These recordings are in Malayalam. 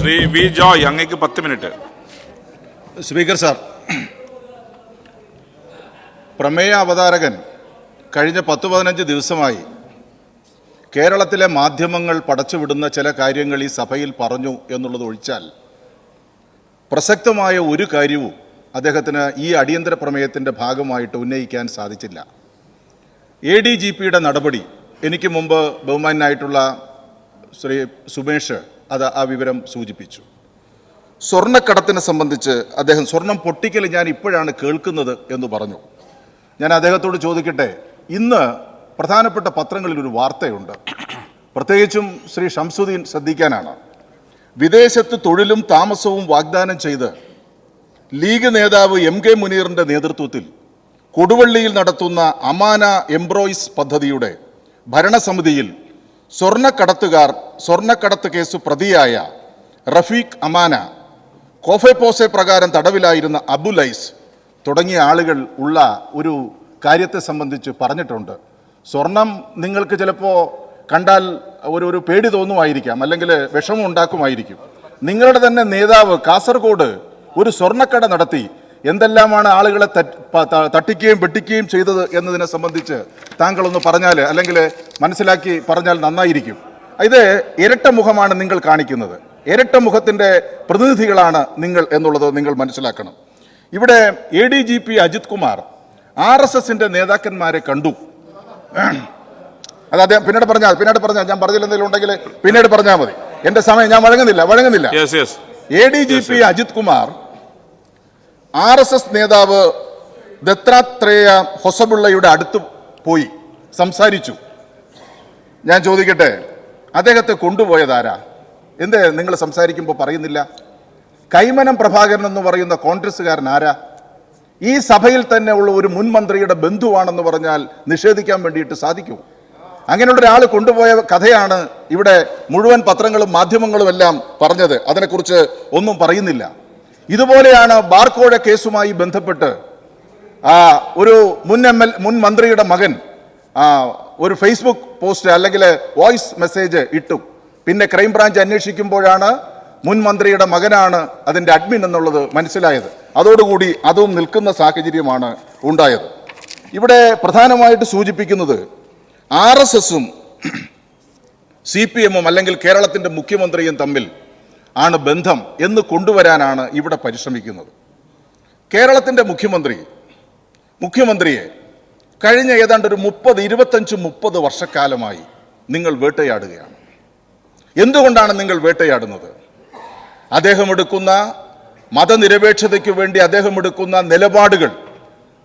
ശ്രീ വി ജോയ്, അങ്ങേക്ക് 10 മിനിറ്റ്. സ്പീക്കർ സാർ, പ്രമേയ അവതാരകൻ കഴിഞ്ഞ 10-15 ദിവസമായി കേരളത്തിലെ മാധ്യമങ്ങൾ പടച്ചുവിടുന്ന ചില കാര്യങ്ങൾ ഈ സഭയിൽ പറഞ്ഞു എന്നുള്ളത് ഒഴിച്ചാൽ പ്രസക്തമായ ഒരു കാര്യവും അദ്ദേഹത്തിന് ഈ അടിയന്തര പ്രമേയത്തിൻ്റെ ഭാഗമായിട്ട് ഉന്നയിക്കാൻ സാധിച്ചില്ല. ADGPയുടെ നടപടി, എനിക്ക് മുമ്പ് ബഹുമാനായിട്ടുള്ള ശ്രീ സുമേഷ് ആ വിവരം സൂചിപ്പിച്ചു. സ്വർണ്ണക്കടത്തിനെ സംബന്ധിച്ച് അദ്ദേഹം സ്വർണം പൊട്ടിക്കൽ ഞാൻ ഇപ്പോഴാണ് കേൾക്കുന്നത് എന്ന് പറഞ്ഞു. ഞാൻ അദ്ദേഹത്തോട് ചോദിക്കട്ടെ, ഇന്ന് പ്രധാനപ്പെട്ട പത്രങ്ങളിൽ ഒരു വാർത്തയുണ്ട്, പ്രത്യേകിച്ചും ശ്രീ ഷംസുദ്ദീൻ ശ്രദ്ധിക്കാനാണ്. വിദേശത്ത് തൊഴിലും താമസവും വാഗ്ദാനം ചെയ്ത് ലീഗ് നേതാവ് MK മുനീറിൻ്റെ നേതൃത്വത്തിൽ കൊടുവള്ളിയിൽ നടത്തുന്ന അമാന എംബ്രോയ്സ് പദ്ധതിയുടെ ഭരണസമിതിയിൽ സ്വർണ്ണക്കടത്ത് കേസ് പ്രതിയായ റഫീഖ് അമാന, കോഫെപ്പോസെ പ്രകാരം തടവിലായിരുന്ന അബുലൈസ് തുടങ്ങിയ ആളുകൾ ഉള്ള ഒരു കാര്യത്തെ സംബന്ധിച്ച് പറഞ്ഞിട്ടുണ്ട്. സ്വർണം നിങ്ങൾക്ക് ചിലപ്പോൾ കണ്ടാൽ ഒരു പേടി തോന്നുമായിരിക്കാം, അല്ലെങ്കിൽ വിഷമം ഉണ്ടാക്കുമായിരിക്കും. നിങ്ങളുടെ തന്നെ നേതാവ് കാസർഗോഡ് ഒരു സ്വർണ്ണക്കട നടത്തി എന്തെല്ലാമാണ് ആളുകളെ തട്ടിക്കുകയും വെട്ടിക്കുകയും ചെയ്തത് എന്നതിനെ സംബന്ധിച്ച് താങ്കളൊന്ന് പറഞ്ഞാൽ, അല്ലെങ്കിൽ മനസ്സിലാക്കി പറഞ്ഞാൽ നന്നായിരിക്കും. ഇത് ഇരട്ട മുഖമാണ് നിങ്ങൾ കാണിക്കുന്നത്, ഇരട്ട മുഖത്തിൻ്റെ പ്രതിനിധികളാണ് നിങ്ങൾ എന്നുള്ളത് നിങ്ങൾ മനസ്സിലാക്കണം. ഇവിടെ ADGP അജിത് കുമാർ RSSന്റെ നേതാക്കന്മാരെ കണ്ടു. അത് അദ്ദേഹം പിന്നീട് പറഞ്ഞാൽ ഞാൻ പറഞ്ഞില്ലെന്തെങ്കിലും ഉണ്ടെങ്കിൽ പിന്നീട് പറഞ്ഞാൽ മതി. എൻ്റെ സമയം ഞാൻ വഴങ്ങുന്നില്ല. ADGP അജിത് കുമാർ RSS നേതാവ് ദത്താത്രേയ ഹൊസബുള്ളയുടെ അടുത്ത് പോയി സംസാരിച്ചു. ഞാൻ ചോദിക്കട്ടെ, അദ്ദേഹത്തെ കൊണ്ടുപോയതാരാ? എന്തേ നിങ്ങൾ സംസാരിക്കുമ്പോൾ പറയുന്നില്ല? കൈമനം പ്രഭാകരൻ എന്ന് പറയുന്ന കോൺഗ്രസ്സുകാരൻ ആരാ? ഈ സഭയിൽ തന്നെ ഉള്ള ഒരു മുൻ മന്ത്രിയുടെ ബന്ധുവാണെന്ന് പറഞ്ഞാൽ നിഷേധിക്കാൻ വേണ്ടിയിട്ട് സാധിക്കൂ? അങ്ങനെയുള്ള ഒരാൾ കൊണ്ടുപോയ കഥയാണ് ഇവിടെ മുഴുവൻ പത്രങ്ങളും മാധ്യമങ്ങളും എല്ലാം പറഞ്ഞത്. അതിനെക്കുറിച്ച് ഒന്നും പറയുന്നില്ല. ഇതുപോലെയാണ് ബാർക്കോഴ കേസുമായി ബന്ധപ്പെട്ട് ഒരു മുൻ മന്ത്രിയുടെ മകൻ ഒരു ഫേസ്ബുക്ക് പോസ്റ്റ് അല്ലെങ്കിൽ വോയിസ് മെസ്സേജ് ഇട്ടു. പിന്നെ ക്രൈംബ്രാഞ്ച് അന്വേഷിക്കുമ്പോഴാണ് മുൻ മന്ത്രിയുടെ മകനാണ് അതിൻ്റെ അഡ്മിൻ എന്നുള്ളത് മനസ്സിലായത്. അതോടുകൂടി അതും നിൽക്കുന്ന സാഹചര്യമാണ് ഉണ്ടായത്. ഇവിടെ പ്രധാനമായിട്ട് സൂചിപ്പിക്കുന്നത് RSSും CPMും അല്ലെങ്കിൽ കേരളത്തിൻ്റെ മുഖ്യമന്ത്രിയും തമ്മിൽ ആണ് ബന്ധം എന്ന് കൊണ്ടുവരാനാണ് ഇവിടെ പരിശ്രമിക്കുന്നത്. കേരളത്തിൻ്റെ മുഖ്യമന്ത്രിയെ കഴിഞ്ഞ ഏതാണ്ട് ഒരു 25-30 വർഷക്കാലമായി നിങ്ങൾ വേട്ടയാടുകയാണ്. എന്തുകൊണ്ടാണ് നിങ്ങൾ വേട്ടയാടുന്നത്? അദ്ദേഹം എടുക്കുന്ന മതനിരപേക്ഷതയ്ക്ക് വേണ്ടി അദ്ദേഹം എടുക്കുന്ന നിലപാടുകൾ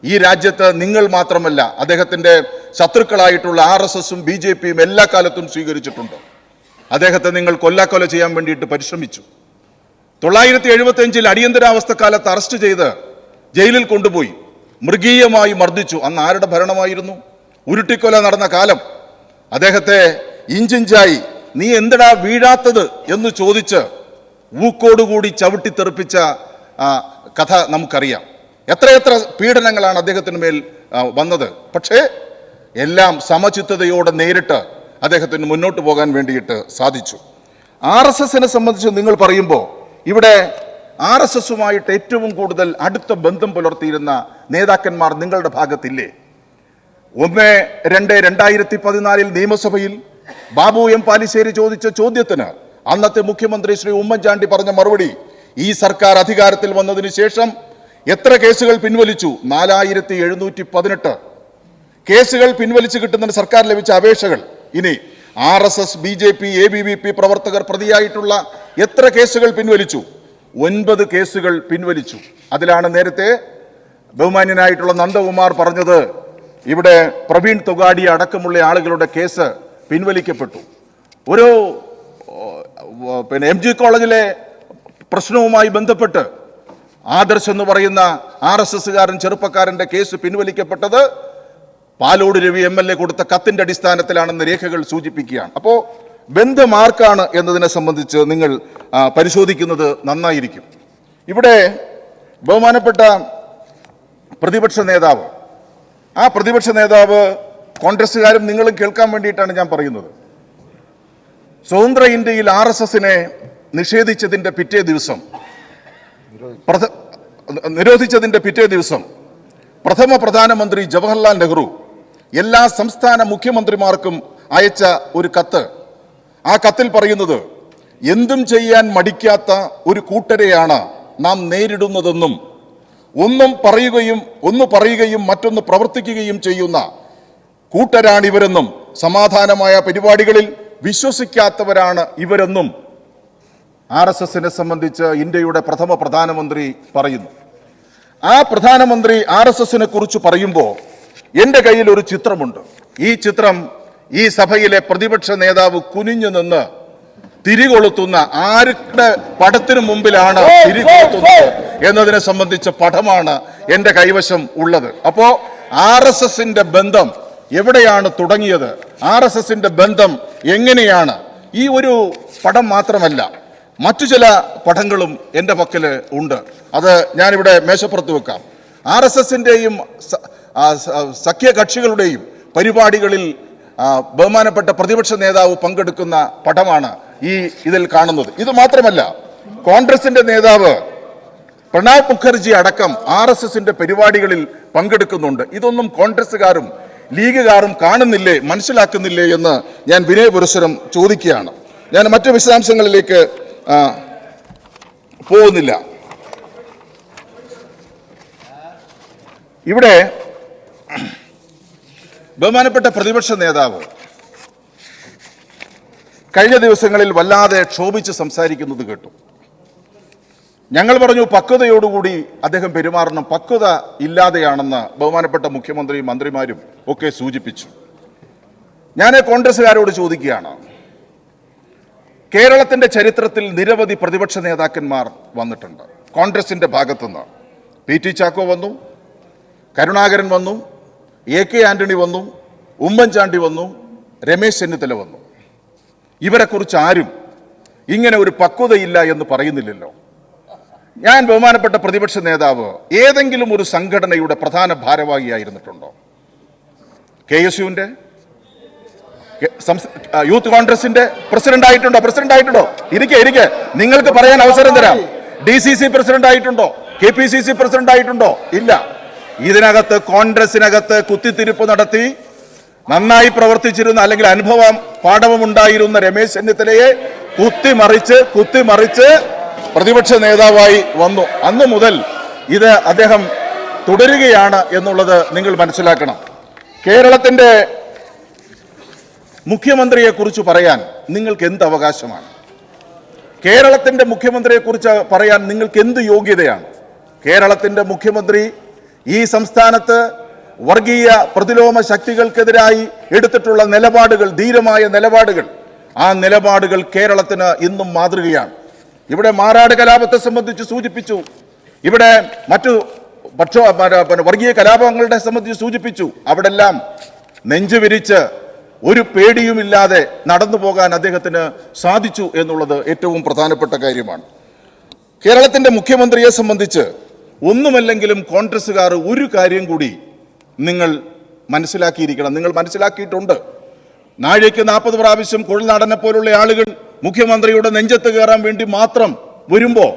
ഈ രാജ്യത്ത് നിങ്ങൾ മാത്രമല്ല, അദ്ദേഹത്തിൻ്റെ ശത്രുക്കളായിട്ടുള്ള RSSും BJPയും എല്ലാ കാലത്തും സ്വീകരിച്ചിട്ടുണ്ട്. അദ്ദേഹത്തെ നിങ്ങൾ കൊല്ലാക്കൊല ചെയ്യാൻ വേണ്ടിയിട്ട് പരിശ്രമിച്ചു. 975 അടിയന്തരാവസ്ഥ കാലത്ത് അറസ്റ്റ് ചെയ്ത് ജയിലിൽ കൊണ്ടുപോയി മൃഗീയമായി മർദ്ദിച്ചു. അന്ന് ആരുടെ ഭരണമായിരുന്നു? ഉരുട്ടിക്കൊല നടന്ന കാലം. അദ്ദേഹത്തെ ഇഞ്ചിഞ്ചായി നീ എന്തടാ വീഴാത്തത് എന്ന് ചോദിച്ച് ഊക്കോടുകൂടി ചവിട്ടിത്തെറിപ്പിച്ച കഥ നമുക്കറിയാം. എത്രയെത്ര പീഡനങ്ങളാണ് അദ്ദേഹത്തിന് മേൽ വന്നത്. പക്ഷേ എല്ലാം സമചിത്തതയോടെ നേരിട്ട് അദ്ദേഹത്തിന് മുന്നോട്ട് പോകാൻ വേണ്ടിയിട്ട് സാധിച്ചു. RSSനെ സംബന്ധിച്ച് നിങ്ങൾ പറയുമ്പോൾ ഇവിടെ RSSുമായിട്ട് ഏറ്റവും കൂടുതൽ അടുത്ത ബന്ധം പുലർത്തിയിരുന്ന നേതാക്കന്മാർ നിങ്ങളുടെ ഭാഗത്തില്ലേ? 1-2-2014 നിയമസഭയിൽ ബാബു M പാലിശ്ശേരി ചോദിച്ച ചോദ്യത്തിന് അന്നത്തെ മുഖ്യമന്ത്രി ശ്രീ ഉമ്മൻചാണ്ടി പറഞ്ഞ മറുപടി, ഈ സർക്കാർ അധികാരത്തിൽ വന്നതിന് ശേഷം എത്ര കേസുകൾ പിൻവലിച്ചു? 4718 കേസുകൾ പിൻവലിച്ചു കിട്ടുന്നതിന് സർക്കാർ ലഭിച്ച അപേക്ഷകൾ. ഇനി RSS, BJP, ABVP പ്രവർത്തകർ പ്രതിയായിട്ടുള്ള എത്ര കേസുകൾ പിൻവലിച്ചു? 9 കേസുകൾ പിൻവലിച്ചു. അതിലാണ് നേരത്തെ ബഹുമാന്യനായിട്ടുള്ള നന്ദകുമാർ പറഞ്ഞത്, ഇവിടെ പ്രവീൺ തൊഗാഡിയ അടക്കമുള്ള ആളുകളുടെ കേസ് പിൻവലിക്കപ്പെട്ടു. ഒരു MG കോളേജിലെ പ്രശ്നവുമായി ബന്ധപ്പെട്ട് ആദർശ് എന്ന് പറയുന്ന RSSകാരൻ ചെറുപ്പക്കാരൻ്റെ കേസ് പിൻവലിക്കപ്പെട്ടത് പാലോട് രവി MLA കൊടുത്ത കത്തിൻ്റെ അടിസ്ഥാനത്തിലാണെന്ന് രേഖകൾ സൂചിപ്പിക്കുകയാണ്. അപ്പോൾ ബന്ധം ആർക്കാണ് എന്നതിനെ സംബന്ധിച്ച് നിങ്ങൾ പരിശോധിക്കുന്നത് നന്നായിരിക്കും. ഇവിടെ ബഹുമാനപ്പെട്ട പ്രതിപക്ഷ നേതാവ് കോൺഗ്രസ്സുകാരും നിങ്ങളും കേൾക്കാൻ വേണ്ടിയിട്ടാണ് ഞാൻ പറയുന്നത്. സ്വതന്ത്ര ഇന്ത്യയിൽ RSSനെ നിരോധിച്ചതിന്റെ പിറ്റേ ദിവസം പ്രഥമ പ്രധാനമന്ത്രി ജവഹർലാൽ നെഹ്റു എല്ലാ സംസ്ഥാന മുഖ്യമന്ത്രിമാർക്കും അയച്ച ഒരു കത്ത്. ആ കത്തിൽ പറയുന്നത്, എന്തും ചെയ്യാൻ മടിക്കാത്ത ഒരു കൂട്ടരെയാണ് നാം നേരിടുന്നതെന്നും ഒന്ന് പറയുകയും മറ്റൊന്ന് പ്രവർത്തിക്കുകയും ചെയ്യുന്ന കൂട്ടരാണിവരെന്നും സമാധാനമായ പരിപാടികളിൽ വിശ്വസിക്കാത്തവരാണ് ഇവരെന്നും RSSനെ സംബന്ധിച്ച് ഇന്ത്യയുടെ പ്രഥമ പ്രധാനമന്ത്രി പറയുന്നു. ആ പ്രധാനമന്ത്രി RSSനെ കുറിച്ച് പറയുമ്പോൾ എൻ്റെ കയ്യിൽ ഒരു ചിത്രമുണ്ട്. ഈ ചിത്രം ഈ സഭയിലെ പ്രതിപക്ഷ നേതാവ് കുനിഞ്ഞു നിന്ന് തിരികൊളുത്തുന്ന ആരുടെ പടത്തിനു മുമ്പിലാണ് തിരികൊളുത്തുന്നത് എന്നതിനെ സംബന്ധിച്ച പടമാണ് എൻ്റെ കൈവശം ഉള്ളത്. അപ്പോ RSSന്റെ ബന്ധം എവിടെയാണ് തുടങ്ങിയത്, RSSന്റെ ബന്ധം എങ്ങനെയാണ്? ഈ ഒരു പടം മാത്രമല്ല, മറ്റു ചില പടങ്ങളും എൻ്റെ പക്കൽ ഉണ്ട്. അത് ഞാനിവിടെ മേശപ്പുറത്ത് വെക്കാം. RSSന്റെയും സഖ്യകക്ഷികളുടെയും പരിപാടികളിൽ ബഹുമാനപ്പെട്ട പ്രതിപക്ഷ നേതാവ് പങ്കെടുക്കുന്ന പടമാണ് ഇതിൽ കാണുന്നത്. ഇത് മാത്രമല്ല, കോൺഗ്രസിന്റെ നേതാവ് പ്രണബ് മുഖർജി അടക്കം RSSന്റെ പരിപാടികളിൽ പങ്കെടുക്കുന്നുണ്ട്. ഇതൊന്നും കോൺഗ്രസുകാരും ലീഗുകാരും കാണുന്നില്ലേ, മനസ്സിലാക്കുന്നില്ലേ എന്ന് ഞാൻ വിനയപുരസ്സരം ചോദിക്കുകയാണ്. ഞാൻ മറ്റു വിശദാംശങ്ങളിലേക്ക് പോകുന്നില്ല. ഇവിടെ ബഹുമാനപ്പെട്ട പ്രതിപക്ഷ നേതാവ് കഴിഞ്ഞ ദിവസങ്ങളിൽ വല്ലാതെ ക്ഷോഭിച്ച് സംസാരിക്കുന്നത് കേട്ടു. ഞങ്ങൾ പറഞ്ഞു പക്വതയോടുകൂടി അദ്ദേഹം പെരുമാറണം, പക്വത ഇല്ലാതെയാണെന്ന് ബഹുമാനപ്പെട്ട മുഖ്യമന്ത്രിയും മന്ത്രിമാരും ഒക്കെ സൂചിപ്പിച്ചു. ഞാൻ കോൺഗ്രസുകാരോട് ചോദിക്കുകയാണ്, കേരളത്തിന്റെ ചരിത്രത്തിൽ നിരവധി പ്രതിപക്ഷ നേതാക്കന്മാർ വന്നിട്ടുണ്ട്. കോൺഗ്രസിന്റെ ഭാഗത്തുനിന്ന് PT ചാക്കോ വന്നു, കരുണാകരൻ വന്നു, AK ആന്റണി വന്നു, ഉമ്മൻചാണ്ടി വന്നു, രമേശ് ചെന്നിത്തല വന്നു. ഇവരെക്കുറിച്ച് ആരും ഇങ്ങനെ ഒരു പക്വതയില്ല എന്ന് പറയുന്നില്ലല്ലോ. ഞാൻ ബഹുമാനപ്പെട്ട പ്രതിപക്ഷ നേതാവ് ഏതെങ്കിലും ഒരു സംഘടനയുടെ പ്രധാന ഭാരവാഹിയായിരുന്നിട്ടുണ്ടോ? KSUവിന്റെ, യൂത്ത് കോൺഗ്രസിന്റെ പ്രസിഡന്റ് ആയിട്ടുണ്ടോ? ഇരിക്കെ നിങ്ങൾക്ക് പറയാൻ അവസരം തരാം. DCC പ്രസിഡന്റ് ആയിട്ടുണ്ടോ? KPCC പ്രസിഡന്റ് ആയിട്ടുണ്ടോ? ഇല്ല. ഇതിനകത്ത് കോൺഗ്രസിനകത്ത് കുത്തിത്തിരിപ്പ് നടത്തി നന്നായി പ്രവർത്തിച്ചിരുന്ന അല്ലെങ്കിൽ പാഠവമുണ്ടായിരുന്ന രമേശ് ചെന്നിത്തലയെ കുത്തിമറിച്ച് പ്രതിപക്ഷ നേതാവായി വന്നു. അന്നു മുതൽ ഇത് അദ്ദേഹം തുടരുകയാണ് എന്നുള്ളത് നിങ്ങൾ മനസ്സിലാക്കണം. കേരളത്തിന്റെ മുഖ്യമന്ത്രിയെ കുറിച്ച് പറയാൻ നിങ്ങൾക്ക് എന്ത് അവകാശമാണ്? കേരളത്തിന്റെ മുഖ്യമന്ത്രിയെ കുറിച്ച് പറയാൻ നിങ്ങൾക്ക് എന്ത് യോഗ്യതയാണ്? കേരളത്തിന്റെ മുഖ്യമന്ത്രി ഈ സംസ്ഥാനത്ത് വർഗീയ പ്രതിലോമ ശക്തികൾക്കെതിരായി എടുത്തിട്ടുള്ള നിലപാടുകൾ, ധീരമായ നിലപാടുകൾ, ആ നിലപാടുകൾ കേരളത്തിന് ഇന്നും മാതൃകയാണ്. ഇവിടെ മാറാട് കലാപത്തെ സംബന്ധിച്ച് സൂചിപ്പിച്ചു, ഇവിടെ മറ്റു വർഗീയ കലാപങ്ങളുടെ സംബന്ധിച്ച് സൂചിപ്പിച്ചു. അവിടെല്ലാം നെഞ്ചുവിരിച്ച് ഒരു പേടിയുമില്ലാതെ നടന്നു പോകാൻ അദ്ദേഹത്തിന് സാധിച്ചു എന്നുള്ളത് ഏറ്റവും പ്രധാനപ്പെട്ട കാര്യമാണ്. കേരളത്തിന്റെ മുഖ്യമന്ത്രിയെ സംബന്ധിച്ച് ഒന്നുമല്ലെങ്കിലും കോൺഗ്രസുകാർ ഒരു കാര്യം കൂടി നിങ്ങൾ മനസ്സിലാക്കിയിരിക്കണം, നിങ്ങൾ മനസ്സിലാക്കിയിട്ടുണ്ട്. നാഴേക്ക് 40 പ്രാവശ്യം കുഴൽനാടനെ പോലുള്ള ആളുകൾ മുഖ്യമന്ത്രിയുടെ നെഞ്ചത്ത് കയറാൻ വേണ്ടി മാത്രം വരുമ്പോൾ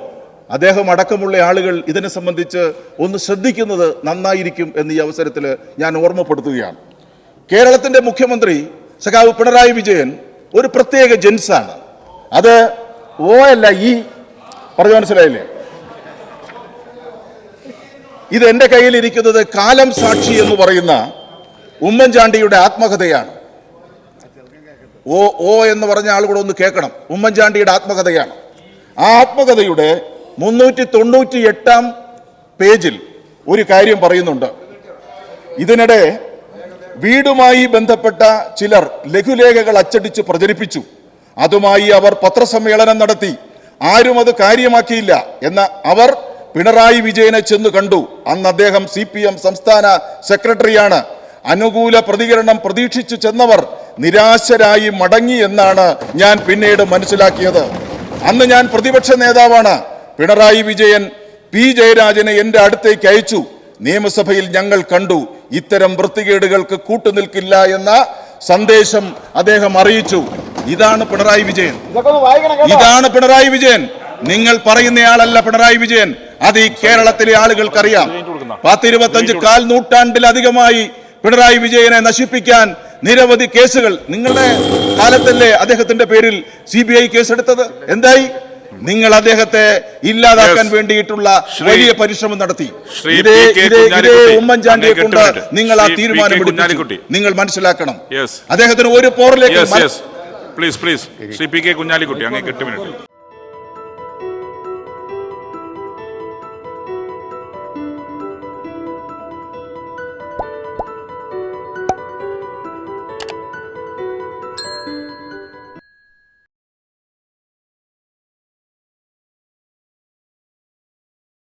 അദ്ദേഹം അടക്കമുള്ള ആളുകൾ ഇതിനെ സംബന്ധിച്ച് ഒന്ന് ശ്രദ്ധിക്കുന്നത് നന്നായിരിക്കും എന്ന് ഈ അവസരത്തിൽ ഞാൻ ഓർമ്മപ്പെടുത്തുകയാണ്. കേരളത്തിന്റെ മുഖ്യമന്ത്രി സഖാവ് പിണറായി വിജയൻ ഒരു പ്രത്യേക ജൻസാണ്. അത് അല്ല പറഞ്ഞു മനസ്സിലായില്ലേ? ഇത് എൻ്റെ കയ്യിലിരിക്കുന്നത് കാലം സാക്ഷി എന്ന് പറയുന്ന ഉമ്മൻചാണ്ടിയുടെ ആത്മകഥയാണ്. എന്ന് പറഞ്ഞ ആൾ കൂടെ ഒന്ന് കേൾക്കണം. ഉമ്മൻചാണ്ടിയുടെ ആത്മകഥയാണ്. ആ ആത്മകഥയുടെ 398 പേജിൽ ഒരു കാര്യം പറയുന്നുണ്ട്. ഇതിനിടെ വീടുമായി ബന്ധപ്പെട്ട ചിലർ ലഘുലേഖകൾ അച്ചടിച്ച് പ്രചരിപ്പിച്ചു. അതുമായി അവർ പത്രസമ്മേളനം നടത്തി. ആരും അത് കാര്യമാക്കിയില്ല. എന്ന അവർ പിണറായി വിജയനെ ചെന്ന് കണ്ടു. അന്ന് അദ്ദേഹം CPM സംസ്ഥാന സെക്രട്ടറിയാണ്. അനുകൂല പ്രതികരണം പ്രതീക്ഷിച്ചു ചെന്നവർ നിരാശരായി മടങ്ങി എന്നാണ് ഞാൻ പിന്നീട് മനസ്സിലാക്കിയത്. അന്ന് ഞാൻ പ്രതിപക്ഷ നേതാവാണ്. പിണറായി വിജയൻ P ജയരാജനെ എൻ്റെ അടുത്തേക്ക് അയച്ചു. നിയമസഭയിൽ ഞങ്ങൾ കണ്ടു. ഇത്തരം വൃത്തികേടുകൾക്ക് കൂട്ടുനിൽക്കില്ല എന്ന സന്ദേശം അദ്ദേഹം അറിയിച്ചു. ഇതാണ് പിണറായി വിജയൻ. ഇതാണ് പിണറായി വിജയൻ. നിങ്ങൾ പറയുന്നയാളല്ല പിണറായി വിജയൻ. അത് ഈ കേരളത്തിലെ ആളുകൾക്കറിയാം. 10-25 കാൽ നൂറ്റാണ്ടിലധികമായി പിണറായി വിജയനെ നശിപ്പിക്കാൻ നിരവധി കേസുകൾ. നിങ്ങളുടെ കാലത്തല്ലേ അദ്ദേഹത്തിന്റെ പേരിൽ CBI കേസെടുത്തത്? എന്തായി? നിങ്ങൾ അദ്ദേഹത്തെ ഇല്ലാതാക്കാൻ വേണ്ടിയിട്ടുള്ള വലിയ പരിശ്രമം നടത്തി. ഇതേ ഉമ്മൻചാണ്ടിയെ കൊണ്ട് നിങ്ങൾ ആ തീരുമാനം എടുത്തു. നിങ്ങൾ മനസ്സിലാക്കണം, അദ്ദേഹത്തിന് ഒരു പോറിലേക്ക് please Shri P K Kunhalikutty അങ്ങേക്ക് 8 മിനിറ്റ്.